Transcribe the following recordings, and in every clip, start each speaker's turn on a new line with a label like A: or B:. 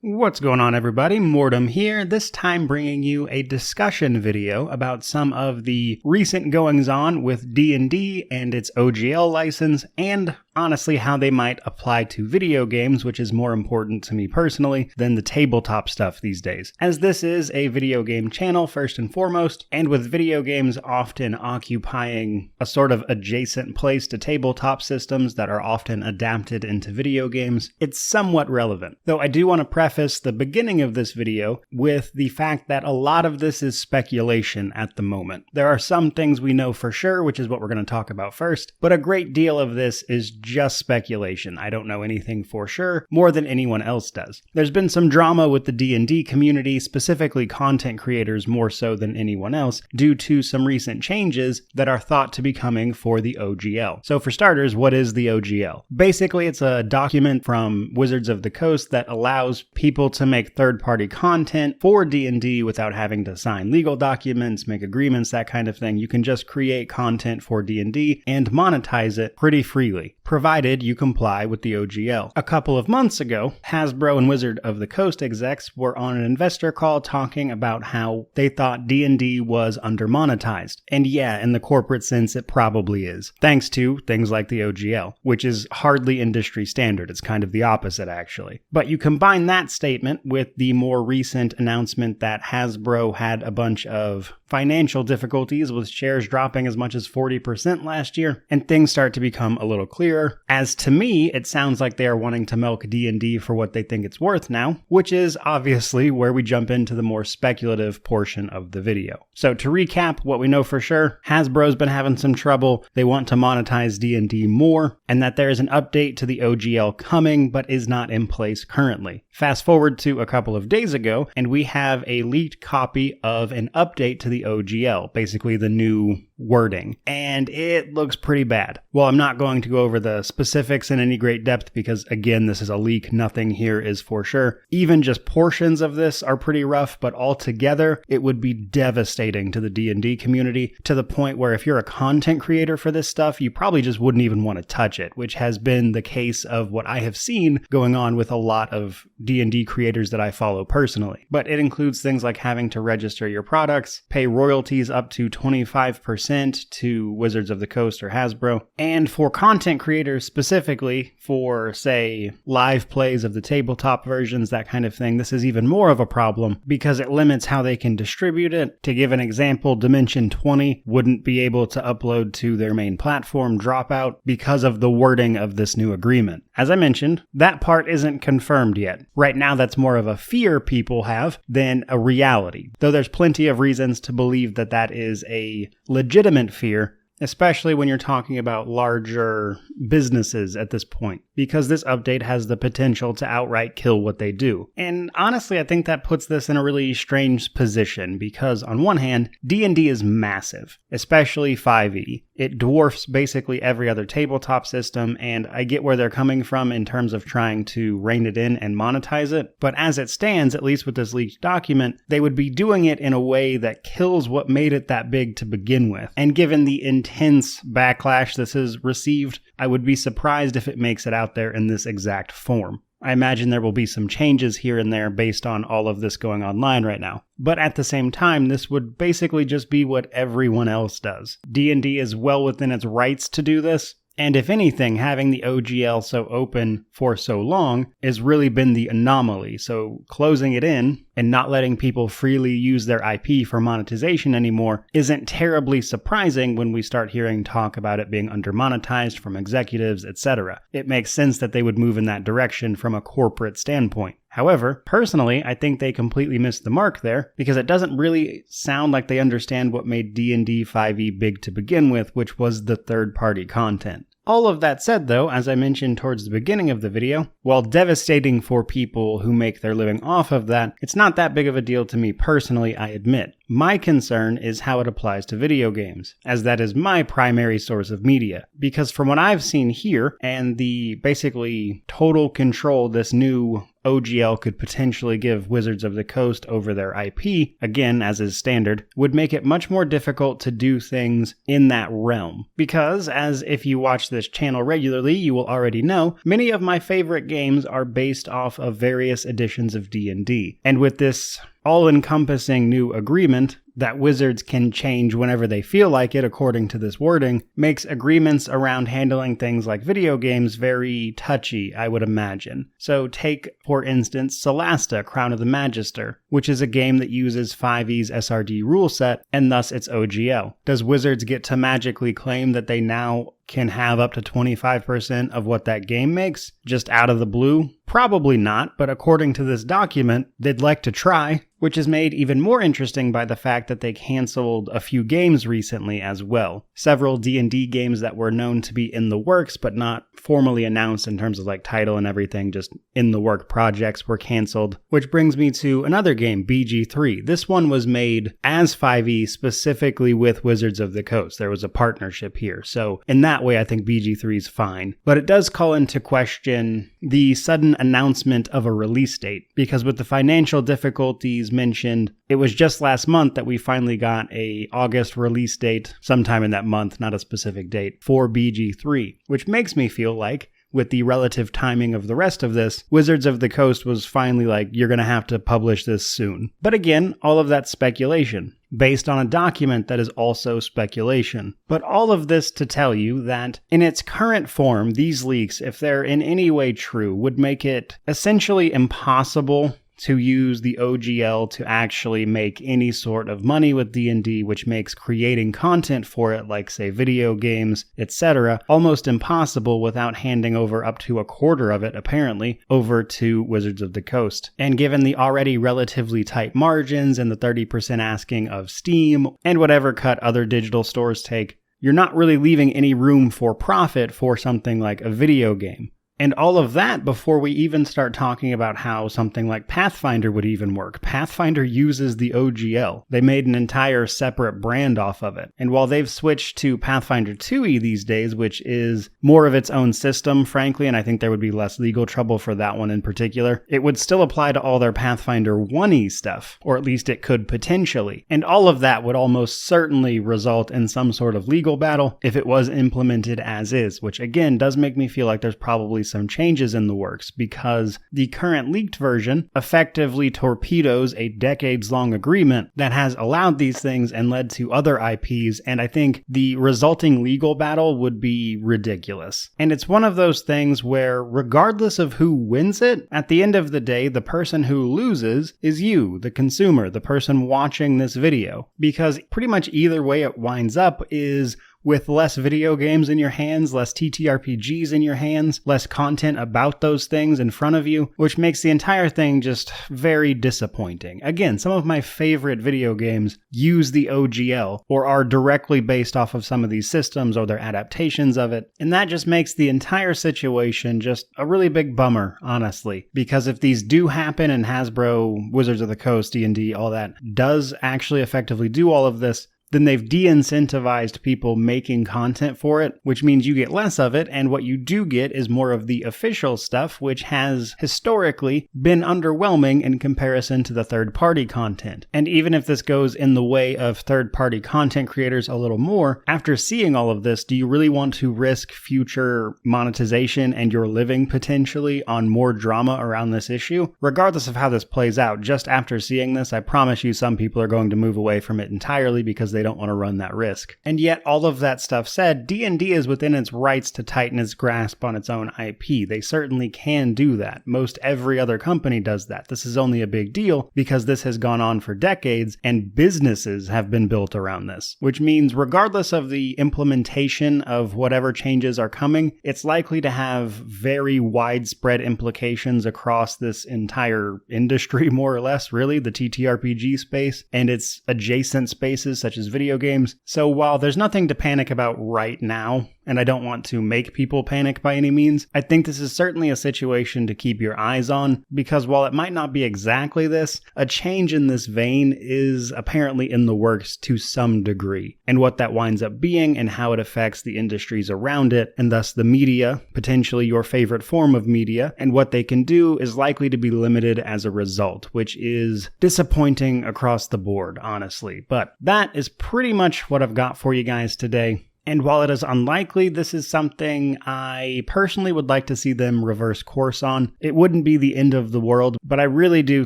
A: What's going on, everybody? Mortem here, this time bringing you a discussion video about some of the recent goings-on with D&D and its OGL license, and honestly how they might apply to video games, which is more important to me personally than the tabletop stuff these days. As this is a video game channel first and foremost, and with video games often occupying a sort of adjacent place to tabletop systems that are often adapted into video games, it's somewhat relevant. Though I do want to preface the beginning of this video with the fact that a lot of this is speculation at the moment. There are some things we know for sure, which is what we're going to talk about first, but a great deal of this is just speculation. I don't know anything for sure more than anyone else does. There's been some drama with the D&D community, specifically content creators more so than anyone else, due to some recent changes that are thought to be coming for the OGL. So for starters, what is the OGL? Basically, it's a document from Wizards of the Coast that allows people to make third-party content for D&D without having to sign legal documents, make agreements, that kind of thing. You can just create content for D&D and monetize it pretty freely, provided you comply with the OGL. A couple of months ago, Hasbro and Wizard of the Coast execs were on an investor call talking about how they thought D&D was under-monetized. And yeah, in the corporate sense, it probably is, thanks to things like the OGL, which is hardly industry standard. It's kind of the opposite, actually. But you combine that statement with the more recent announcement that Hasbro had a bunch of financial difficulties with shares dropping as much as 40% last year, and things start to become a little clearer. As to me, it sounds like they are wanting to milk D&D for what they think it's worth now, which is obviously where we jump into the more speculative portion of the video. So to recap what we know for sure, Hasbro's been having some trouble. They want to monetize D&D more, and that there is an update to the OGL coming, but is not in place currently. Fast forward to a couple of days ago, and we have a leaked copy of an update to the OGL, basically the new wording, and it looks pretty bad. Well, I'm not going to go over the specifics in any great depth because, again, this is a leak. Nothing here is for sure. Even just portions of this are pretty rough, but altogether, it would be devastating to the D&D community, to the point where if you're a content creator for this stuff, you probably just wouldn't even want to touch it, which has been the case of what I have seen going on with a lot of D&D creators that I follow personally. But it includes things like having to register your products, pay royalties up to 25% to Wizards of the Coast or Hasbro, and for content creators specifically, for, say, live plays of the tabletop versions, that kind of thing, this is even more of a problem because it limits how they can distribute it. To give an example, Dimension 20 wouldn't be able to upload to their main platform, Dropout, because of the wording of this new agreement. As I mentioned, that part isn't confirmed yet. Right now, that's more of a fear people have than a reality, though there's plenty of reasons to believe that that is a legitimate fear, especially when you're talking about larger businesses at this point, because this update has the potential to outright kill what they do. And honestly, I think that puts this in a really strange position because on one hand, D&D is massive, especially 5e. It dwarfs basically every other tabletop system, and I get where they're coming from in terms of trying to rein it in and monetize it, but as it stands, at least with this leaked document, they would be doing it in a way that kills what made it that big to begin with. And given the intense backlash this has received, I would be surprised if it makes it out there in this exact form. I imagine there will be some changes here and there based on all of this going online right now. But at the same time, this would basically just be what everyone else does. D&D is well within its rights to do this. And if anything, having the OGL so open for so long has really been the anomaly. So closing it in and not letting people freely use their IP for monetization anymore isn't terribly surprising when we start hearing talk about it being under-monetized from executives, etc. It makes sense that they would move in that direction from a corporate standpoint. However, personally, I think they completely missed the mark there because it doesn't really sound like they understand what made D&D 5e big to begin with, which was the third-party content. All of that said, though, as I mentioned towards the beginning of the video, while devastating for people who make their living off of that, it's not that big of a deal to me personally, I admit. My concern is how it applies to video games, as that is my primary source of media. Because from what I've seen here, and the basically total control this new OGL could potentially give Wizards of the Coast over their IP, again, as is standard, would make it much more difficult to do things in that realm. Because, as if you watch this channel regularly, you will already know, many of my favorite games are based off of various editions of D&D. And with this all-encompassing new agreement that Wizards can change whenever they feel like it according to this wording, makes agreements around handling things like video games very touchy, I would imagine. So take, for instance, Solasta, Crown of the Magister, which is a game that uses 5e's SRD rule set, and thus its OGL. Does Wizards get to magically claim that they now can have up to 25% of what that game makes, just out of the blue? Probably not, but according to this document, they'd like to try, which is made even more interesting by the fact that they canceled a few games recently as well. Several D&D games that were known to be in the works, but not formally announced in terms of like title and everything, just in the work projects were canceled. Which brings me to another game, BG3. This one was made as 5e specifically with Wizards of the Coast. There was a partnership here, so in that way I think BG3 is fine. But it does call into question the sudden announcement of a release date, because with the financial difficulties mentioned, it was just last month that we finally got a August release date, sometime in that month, not a specific date, for BG3, which makes me feel like, with the relative timing of the rest of this, Wizards of the Coast was finally like, you're going to have to publish this soon. But again, all of that's speculation, based on a document that is also speculation. But all of this to tell you that, in its current form, these leaks, if they're in any way true, would make it essentially impossible to use the OGL to actually make any sort of money with D&D, which makes creating content for it, like say video games, etc., almost impossible without handing over up to a quarter of it, apparently, over to Wizards of the Coast. And given the already relatively tight margins and the 30% asking of Steam, and whatever cut other digital stores take, you're not really leaving any room for profit for something like a video game. And all of that before we even start talking about how something like Pathfinder would even work. Pathfinder uses the OGL. They made an entire separate brand off of it. And while they've switched to Pathfinder 2e these days, which is more of its own system, frankly, and I think there would be less legal trouble for that one in particular, it would still apply to all their Pathfinder 1e stuff, or at least it could potentially. And all of that would almost certainly result in some sort of legal battle if it was implemented as is, which again does make me feel like there's probably some changes in the works, because the current leaked version effectively torpedoes a decades-long agreement that has allowed these things and led to other IPs, and I think the resulting legal battle would be ridiculous. And it's one of those things where, regardless of who wins it, at the end of the day, the person who loses is you, the consumer, the person watching this video. Because pretty much either way it winds up is with less video games in your hands, less TTRPGs in your hands, less content about those things in front of you, which makes the entire thing just very disappointing. Again, some of my favorite video games use the OGL or are directly based off of some of these systems or their adaptations of it, and that just makes the entire situation just a really big bummer, honestly. Because if these do happen and Hasbro, Wizards of the Coast, D&D, all that, does actually effectively do all of this, then they've de-incentivized people making content for it, which means you get less of it, and what you do get is more of the official stuff, which has historically been underwhelming in comparison to the third-party content. And even if this goes in the way of third-party content creators a little more, after seeing all of this, do you really want to risk future monetization and your living potentially on more drama around this issue? Regardless of how this plays out, just after seeing this, I promise you some people are going to move away from it entirely because they don't want to run that risk. And yet, all of that stuff said, D&D is within its rights to tighten its grasp on its own IP. They certainly can do that. Most every other company does that. This is only a big deal because this has gone on for decades and businesses have been built around this, which means regardless of the implementation of whatever changes are coming, it's likely to have very widespread implications across this entire industry, more or less, really, the TTRPG space and its adjacent spaces such as video games. So while there's nothing to panic about right now, and I don't want to make people panic by any means. I think this is certainly a situation to keep your eyes on, because while it might not be exactly this, a change in this vein is apparently in the works to some degree. And what that winds up being and how it affects the industries around it, and thus the media, potentially your favorite form of media, and what they can do is likely to be limited as a result, which is disappointing across the board, honestly. But that is pretty much what I've got for you guys today. And while it is unlikely, this is something I personally would like to see them reverse course on. It wouldn't be the end of the world, but I really do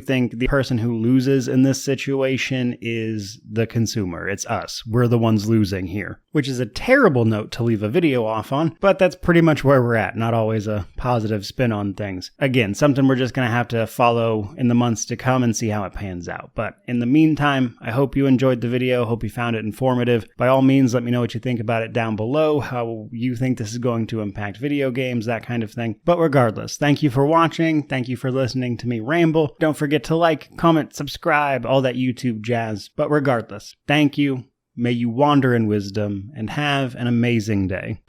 A: think the person who loses in this situation is the consumer. It's us. We're the ones losing here, which is a terrible note to leave a video off on, but that's pretty much where we're at. Not always a positive spin on things. Again, something we're just going to have to follow in the months to come and see how it pans out. But in the meantime, I hope you enjoyed the video. Hope you found it informative. By all means, let me know what you think about it down below, how you think this is going to impact video games, that kind of thing. But regardless, thank you for watching. Thank you for listening to me ramble. Don't forget to like, comment, subscribe, all that YouTube jazz. But regardless, thank you. May you wander in wisdom and have an amazing day.